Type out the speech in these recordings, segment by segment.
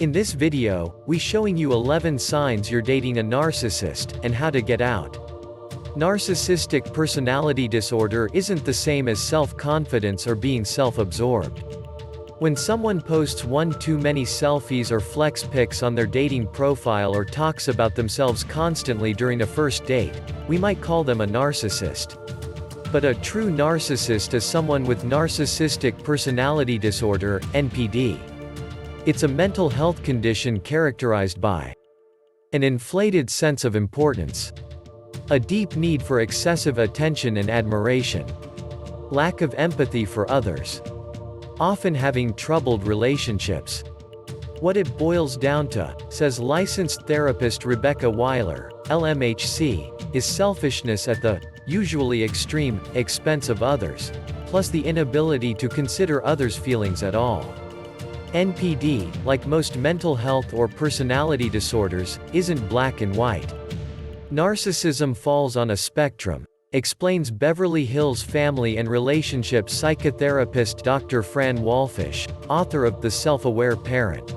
In this video, we showing you 11 signs you're dating a narcissist, and how to get out. Narcissistic personality disorder isn't the same as self-confidence or being self-absorbed. When someone posts one too many selfies or flex pics on their dating profile or talks about themselves constantly during a first date, we might call them a narcissist. But a true narcissist is someone with narcissistic personality disorder, NPD. It's a mental health condition characterized by an inflated sense of importance, a deep need for excessive attention and admiration, lack of empathy for others, often having troubled relationships. What it boils down to, says licensed therapist Rebecca Weiler, LMHC, is selfishness at the, usually extreme, expense of others, plus the inability to consider others' feelings at all. NPD, like most mental health or personality disorders, isn't black and white. Narcissism falls on a spectrum, explains Beverly Hills family and relationship psychotherapist Dr. Fran Walfish, author of The Self-Aware Parent.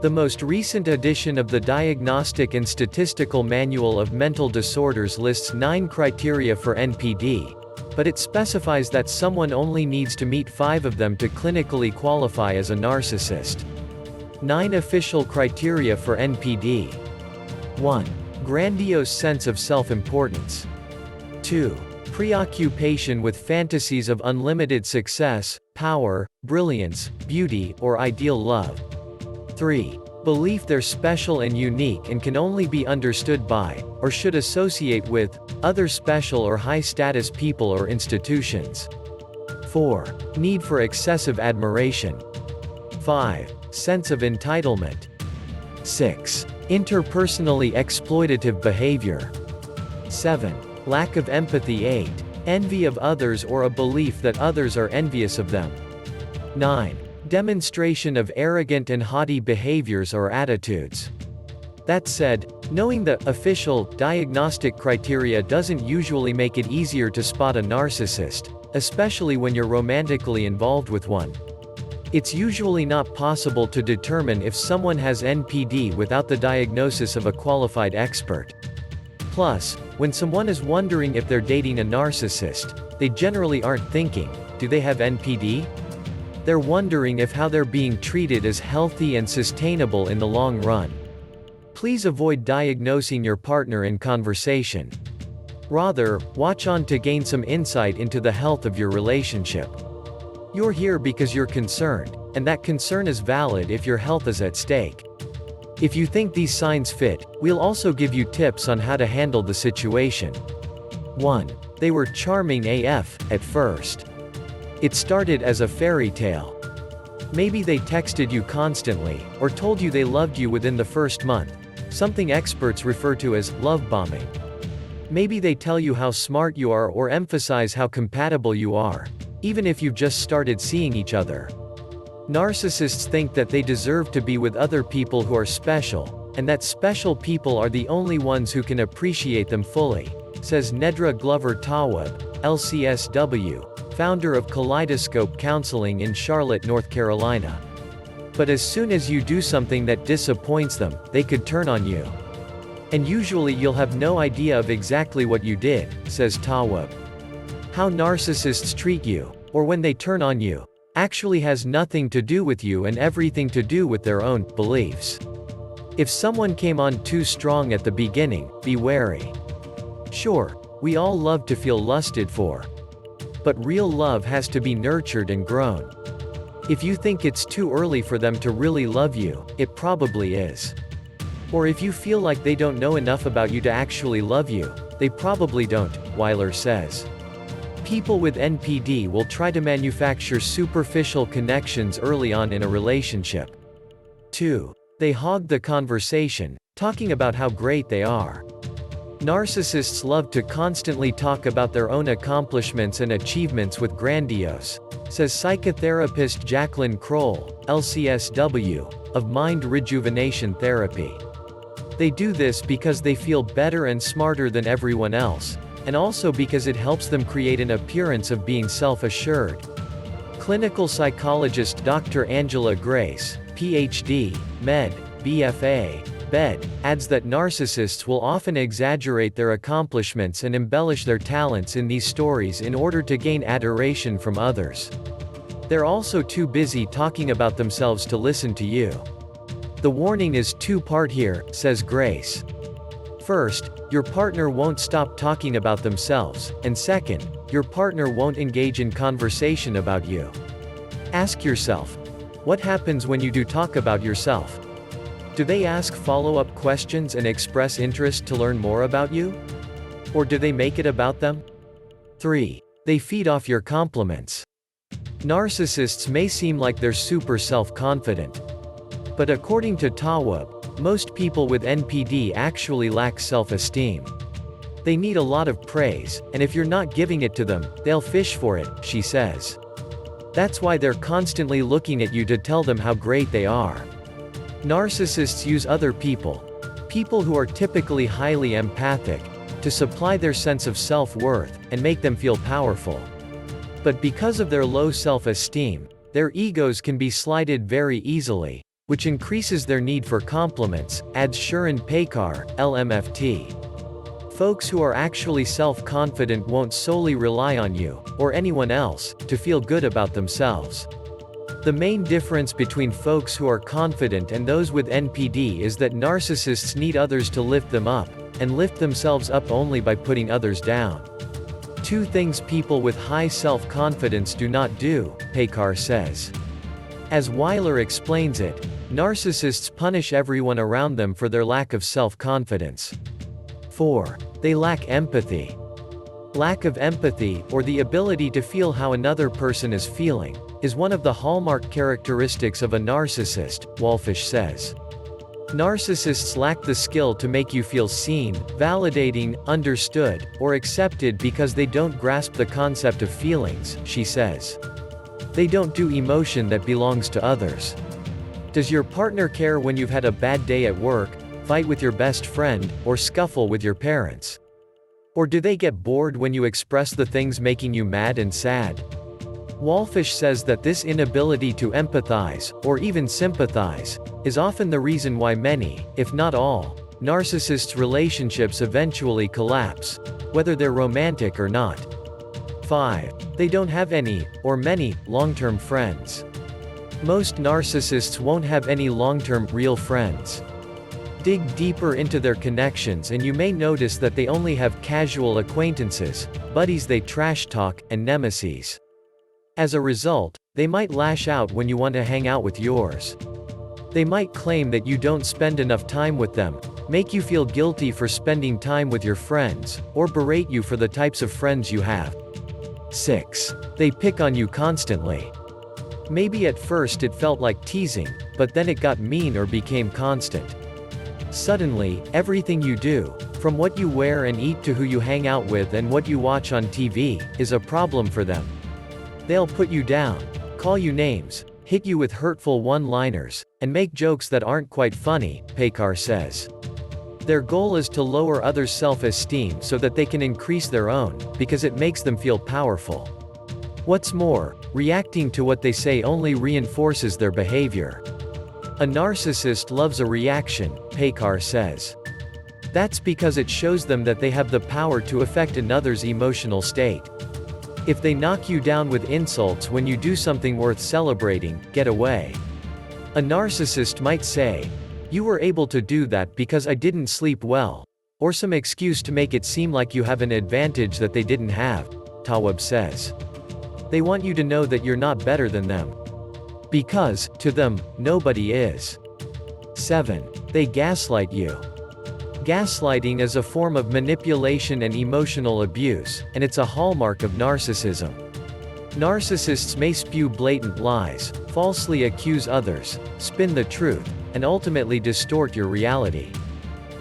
The most recent edition of the Diagnostic and Statistical Manual of Mental Disorders lists 9 criteria for NPD, but it specifies that someone only needs to meet 5 of them to clinically qualify as a narcissist. 9 official criteria for NPD. 1. Grandiose sense of self-importance. 2. Preoccupation with fantasies of unlimited success, power, brilliance, beauty, or ideal love. 3. Belief they're special and unique and can only be understood by, or should associate with, other special or high-status people or institutions. 4. Need for excessive admiration. 5. Sense of entitlement. 6. Interpersonally exploitative behavior. 7. Lack of empathy. 8. Envy of others or a belief that others are envious of them. 9. Demonstration of arrogant and haughty behaviors or attitudes. That said, knowing the official diagnostic criteria doesn't usually make it easier to spot a narcissist, especially when you're romantically involved with one. It's usually not possible to determine if someone has NPD without the diagnosis of a qualified expert. Plus, when someone is wondering if they're dating a narcissist, they generally aren't thinking, do they have NPD? They're wondering if how they're being treated is healthy and sustainable in the long run. Please avoid diagnosing your partner in conversation. Rather, watch on to gain some insight into the health of your relationship. You're here because you're concerned, and that concern is valid if your health is at stake. If you think these signs fit, we'll also give you tips on how to handle the situation. 1. They were charming AF at first. It started as a fairy tale. Maybe they texted you constantly, or told you they loved you within the first month, something experts refer to as love bombing. Maybe they tell you how smart you are or emphasize how compatible you are, even if you've just started seeing each other. Narcissists think that they deserve to be with other people who are special, and that special people are the only ones who can appreciate them fully, says Nedra Glover Tawwab, LCSW, founder of Kaleidoscope Counseling in Charlotte, North Carolina. But as soon as you do something that disappoints them, they could turn on you. And usually you'll have no idea of exactly what you did, says Tawwab. How narcissists treat you, or when they turn on you, actually has nothing to do with you and everything to do with their own beliefs. If someone came on too strong at the beginning, be wary. Sure, we all love to feel lusted for. But real love has to be nurtured and grown. If you think it's too early for them to really love you, it probably is. Or if you feel like they don't know enough about you to actually love you, they probably don't, Weiler says. People with NPD will try to manufacture superficial connections early on in a relationship. 2. They hog the conversation, talking about how great they are. Narcissists love to constantly talk about their own accomplishments and achievements with grandiose, says psychotherapist Jacqueline Kroll, LCSW, of Mind Rejuvenation Therapy. They do this because they feel better and smarter than everyone else, and also because it helps them create an appearance of being self-assured. Clinical psychologist Dr. Angela Grace, PhD, Med, BFA, Bed, adds that narcissists will often exaggerate their accomplishments and embellish their talents in these stories in order to gain adoration from others. They're also too busy talking about themselves to listen to you. The warning is two-part here, says Grace. First, your partner won't stop talking about themselves, and second, your partner won't engage in conversation about you. Ask yourself, what happens when you do talk about yourself? Do they ask follow-up questions and express interest to learn more about you? Or do they make it about them? 3. They feed off your compliments. Narcissists may seem like they're super self-confident. But according to Tawwab, most people with NPD actually lack self-esteem. They need a lot of praise, and if you're not giving it to them, they'll fish for it, she says. That's why they're constantly looking at you to tell them how great they are. Narcissists use other people who are typically highly empathic, to supply their sense of self-worth, and make them feel powerful. But because of their low self-esteem, their egos can be slighted very easily, which increases their need for compliments, adds Sharon Paykar, LMFT. Folks who are actually self-confident won't solely rely on you, or anyone else, to feel good about themselves. The main difference between folks who are confident and those with NPD is that narcissists need others to lift them up, and lift themselves up only by putting others down. Two things people with high self-confidence do not do, Paykar says. As Weiler explains it, narcissists punish everyone around them for their lack of self-confidence. 4. They lack empathy. Lack of empathy, or the ability to feel how another person is feeling, is one of the hallmark characteristics of a narcissist, Walfish says. Narcissists lack the skill to make you feel seen, validating, understood, or accepted because they don't grasp the concept of feelings, she says. They don't do emotion that belongs to others. Does your partner care when you've had a bad day at work, fight with your best friend, or scuffle with your parents? Or do they get bored when you express the things making you mad and sad? Walfish says that this inability to empathize, or even sympathize, is often the reason why many, if not all, narcissists' relationships eventually collapse, whether they're romantic or not. 5. They don't have any, or many, long-term friends. Most narcissists won't have any long-term, real friends. Dig deeper into their connections and you may notice that they only have casual acquaintances, buddies they trash talk, and nemesis. As a result, they might lash out when you want to hang out with yours. They might claim that you don't spend enough time with them, make you feel guilty for spending time with your friends, or berate you for the types of friends you have. 6. They pick on you constantly. Maybe at first it felt like teasing, but then it got mean or became constant. Suddenly, everything you do, from what you wear and eat to who you hang out with and what you watch on TV, is a problem for them. They'll put you down, call you names, hit you with hurtful one-liners, and make jokes that aren't quite funny, Paykar says. Their goal is to lower others' self-esteem so that they can increase their own, because it makes them feel powerful. What's more, reacting to what they say only reinforces their behavior. A narcissist loves a reaction, Paykar says. That's because it shows them that they have the power to affect another's emotional state. If they knock you down with insults when you do something worth celebrating, get away. A narcissist might say, "You were able to do that because I didn't sleep well," or some excuse to make it seem like you have an advantage that they didn't have, Tawwab says. They want you to know that you're not better than them. Because, to them, nobody is. 7. They gaslight you. Gaslighting is a form of manipulation and emotional abuse, and it's a hallmark of narcissism. Narcissists may spew blatant lies, falsely accuse others, spin the truth, and ultimately distort your reality.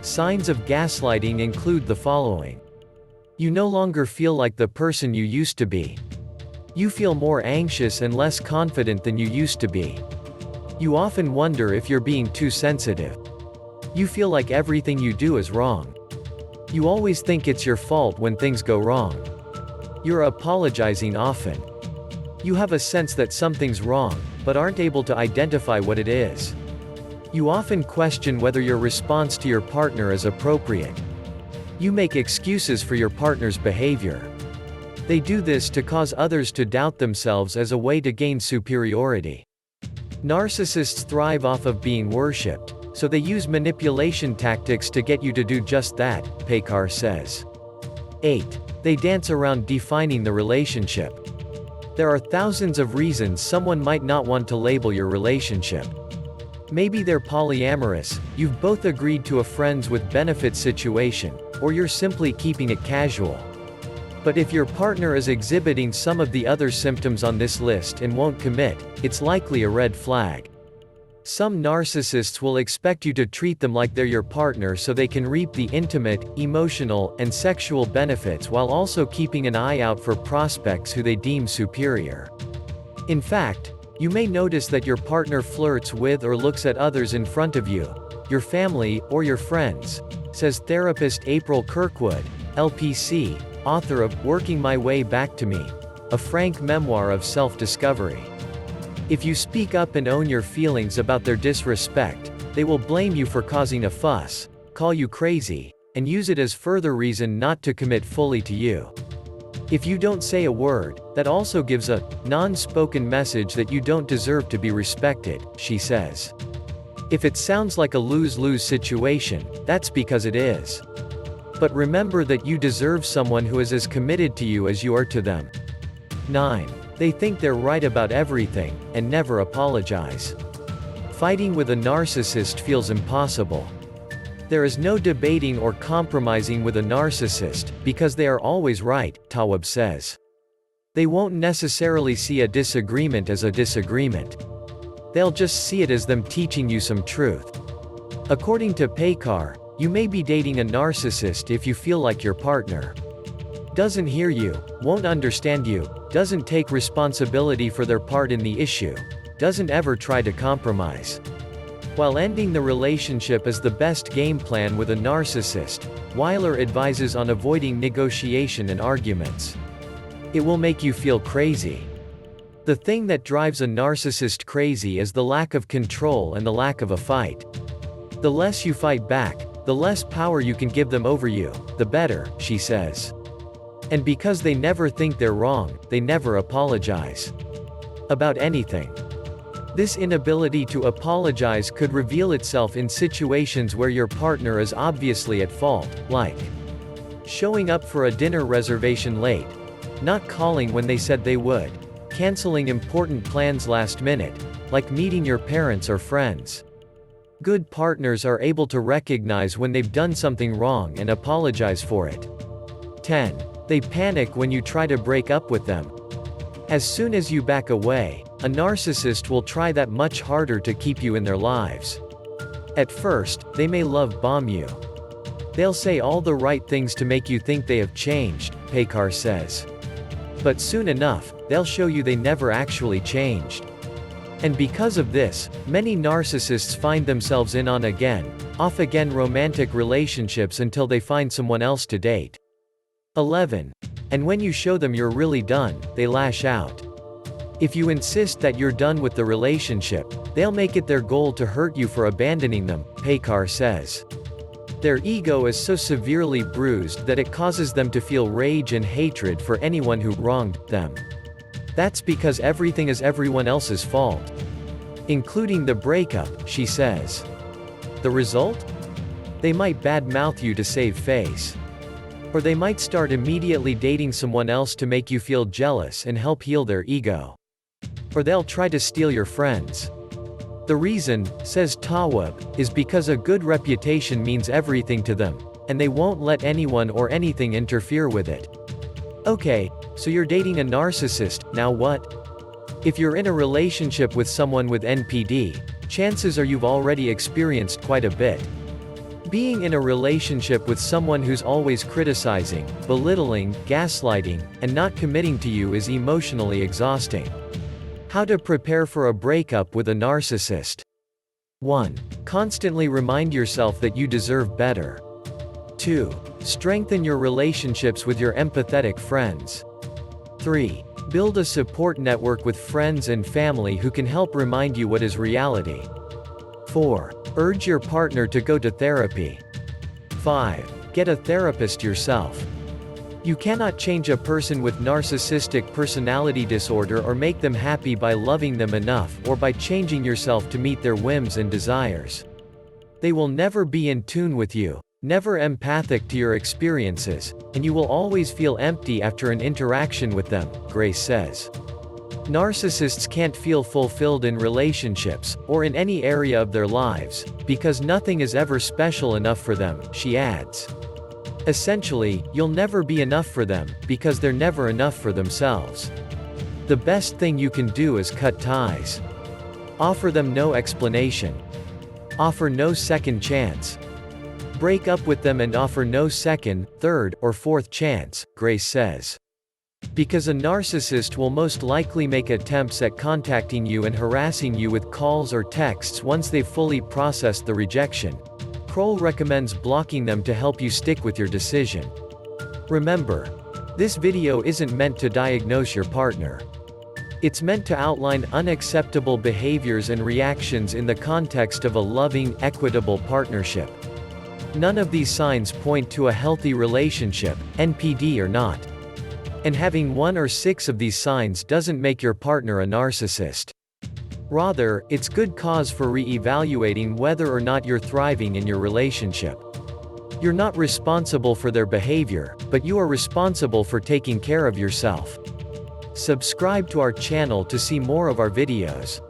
Signs of gaslighting include the following. You no longer feel like the person you used to be. You feel more anxious and less confident than you used to be. You often wonder if you're being too sensitive. You feel like everything you do is wrong. You always think it's your fault when things go wrong. You're apologizing often. You have a sense that something's wrong, but aren't able to identify what it is. You often question whether your response to your partner is appropriate. You make excuses for your partner's behavior. They do this to cause others to doubt themselves as a way to gain superiority. Narcissists thrive off of being worshipped, so they use manipulation tactics to get you to do just that, Pekar says. 8. They dance around defining the relationship. There are thousands of reasons someone might not want to label your relationship. Maybe they're polyamorous, you've both agreed to a friends with benefits situation, or you're simply keeping it casual. But if your partner is exhibiting some of the other symptoms on this list and won't commit, it's likely a red flag. Some narcissists will expect you to treat them like they're your partner so they can reap the intimate, emotional, and sexual benefits while also keeping an eye out for prospects who they deem superior. In fact, you may notice that your partner flirts with or looks at others in front of you, your family, or your friends, says therapist April Kirkwood, LPC, author of Working My Way Back to Me, a frank memoir of self-discovery. If you speak up and own your feelings about their disrespect, they will blame you for causing a fuss, call you crazy, and use it as further reason not to commit fully to you. If you don't say a word, that also gives a non-spoken message that you don't deserve to be respected, she says. If it sounds like a lose-lose situation, that's because it is. But remember that you deserve someone who is as committed to you as you are to them. 9. They think they're right about everything, and never apologize. Fighting with a narcissist feels impossible. There is no debating or compromising with a narcissist, because they are always right, Tawwab says. They won't necessarily see a disagreement as a disagreement. They'll just see it as them teaching you some truth. According to Pekar, you may be dating a narcissist if you feel like your partner doesn't hear you, won't understand you, doesn't take responsibility for their part in the issue, doesn't ever try to compromise. While ending the relationship is the best game plan with a narcissist, Weiler advises on avoiding negotiation and arguments. It will make you feel crazy. The thing that drives a narcissist crazy is the lack of control and the lack of a fight. The less you fight back, the less power you can give them over you, the better, she says. And because they never think they're wrong, they never apologize about anything. This inability to apologize could reveal itself in situations where your partner is obviously at fault, like showing up for a dinner reservation late, not calling when they said they would, canceling important plans last minute, like meeting your parents or friends. Good partners are able to recognize when they've done something wrong and apologize for it. 10. They panic when you try to break up with them. As soon as you back away, a narcissist will try that much harder to keep you in their lives. At first, they may love bomb you. They'll say all the right things to make you think they have changed, Pekar says. But soon enough, they'll show you they never actually changed. And because of this, many narcissists find themselves in on again, off again romantic relationships until they find someone else to date. 11. And when you show them you're really done, they lash out. If you insist that you're done with the relationship, they'll make it their goal to hurt you for abandoning them, Pekar says. Their ego is so severely bruised that it causes them to feel rage and hatred for anyone who wronged them. That's because everything is everyone else's fault, including the breakup, she says. The result? They might badmouth you to save face. Or they might start immediately dating someone else to make you feel jealous and help heal their ego. Or they'll try to steal your friends. The reason, says Tawwab, is because a good reputation means everything to them, and they won't let anyone or anything interfere with it. Okay, so you're dating a narcissist, now what? If you're in a relationship with someone with NPD, chances are you've already experienced quite a bit. Being in a relationship with someone who's always criticizing, belittling, gaslighting, and not committing to you is emotionally exhausting. How to prepare for a breakup with a narcissist. 1. Constantly remind yourself that you deserve better. 2. Strengthen your relationships with your empathetic friends. 3. Build a support network with friends and family who can help remind you what is reality. 4. Urge your partner to go to therapy. 5. Get a therapist yourself. You cannot change a person with narcissistic personality disorder or make them happy by loving them enough or by changing yourself to meet their whims and desires. They will never be in tune with you, never empathic to your experiences, and you will always feel empty after an interaction with them, Grace says. Narcissists can't feel fulfilled in relationships, or in any area of their lives, because nothing is ever special enough for them, she adds. Essentially, you'll never be enough for them, because they're never enough for themselves. The best thing you can do is cut ties. Offer them no explanation. Offer no second chance. Break up with them and offer no second, third, or fourth chance, Grace says. Because a narcissist will most likely make attempts at contacting you and harassing you with calls or texts once they've fully processed the rejection. Kroll recommends blocking them to help you stick with your decision. Remember, this video isn't meant to diagnose your partner. It's meant to outline unacceptable behaviors and reactions in the context of a loving, equitable partnership. None of these signs point to a healthy relationship, NPD or not. And having 1 or 6 of these signs doesn't make your partner a narcissist. Rather, it's good cause for re-evaluating whether or not you're thriving in your relationship. You're not responsible for their behavior, but you are responsible for taking care of yourself. Subscribe to our channel to see more of our videos.